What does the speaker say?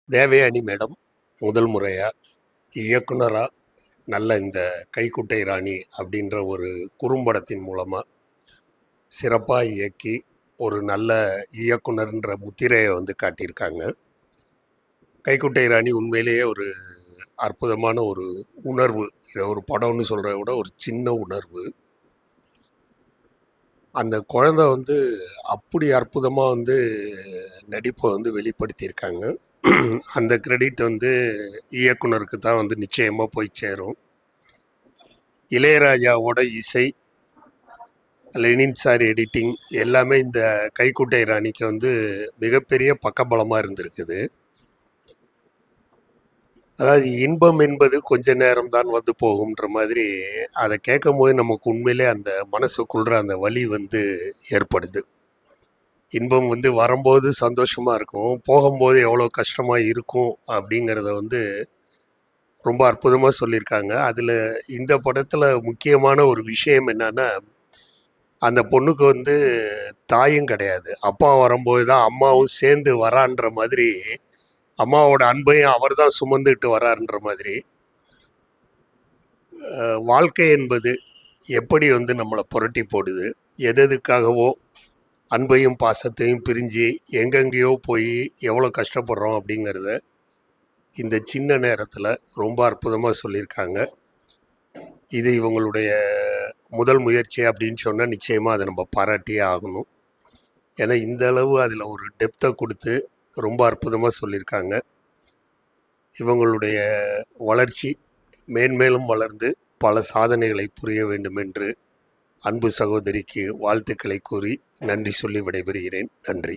Devayani madam முதல் முறையாக இயக்குனராக நல்ல இந்த கைக்குட்டை ராணி அப்படின்ற ஒரு குறும்படத்தின் மூலமாக சிறப்பாக இயக்கி ஒரு நல்ல இயக்குனர்ன்ற முத்திரையை காட்டியிருக்காங்க. கைக்குட்டை ராணி உண்மையிலேயே ஒரு அற்புதமான ஒரு உணர்வு. இதை ஒரு படம்னு சொல்கிறத விட ஒரு சின்ன உணர்வு. அந்த குழந்தை அப்படி அற்புதமாக நடிப்பை வெளிப்படுத்தியிருக்காங்க. அந்த கிரெடிட் இயக்குனருக்கு தான் நிச்சயமாக போய் சேரும். இளையராஜாவோட இசை, லெனின் சார் எடிட்டிங் எல்லாமே இந்த கைக்குட்டை ராணிக்கு மிகப்பெரிய பக்கபலமாக இருந்திருக்குது. அதாவது இன்பம் என்பது கொஞ்ச நேரம் தான் போகும்ன்ற மாதிரி அதை கேட்கும் போது நமக்கு உண்மையிலே அந்த மனசுக்குள்ள அந்த வலி ஏற்படுது. இன்பம் வரும்போது சந்தோஷமாக இருக்கும், போகும்போது எவ்வளோ கஷ்டமாக இருக்கும் அப்படிங்கிறத ரொம்ப அற்புதமாக சொல்லியிருக்காங்க. அதில் இந்த படத்தில் முக்கியமான ஒரு விஷயம் என்னன்னா, அந்த பொண்ணுக்கு தாயும் கிடையாது. அப்பா வரும்போது தான் அம்மாவும் சேர்ந்து வரான்ற மாதிரி, அம்மாவோட அன்பையும் அவர் தான் சுமந்துட்டு வராருன்ற மாதிரி, வாழ்க்கை என்பது எப்படி நம்மளை புரட்டி போடுது, எதுக்காகவோ அன்பையும் பாசத்தையும் பிரிஞ்சு எங்கெங்கேயோ போய் எவ்வளோ கஷ்டப்படுறோம் அப்படிங்கிறத இந்த சின்ன நேரத்தில் ரொம்ப அற்புதமாக சொல்லியிருக்காங்க. இது இவங்களுடைய முதல் முயற்சி அப்படின்னு சொன்னால் நிச்சயமாக அதை நம்ம பாராட்டியே ஆகணும். ஏன்னா இந்த அளவு அதில் ஒரு டெப்த்தை கொடுத்து ரொம்ப அற்புதமாக சொல்லியிருக்காங்க. இவங்களுடைய வளர்ச்சி மேன்மேலும் வளர்ந்து பல சாதனைகளை புரிய வேண்டும் என்று அன்பு சகோதரிக்கு வாழ்த்துக்களை கூறி நன்றி சொல்லி விடைபெறுகிறேன். நன்றி.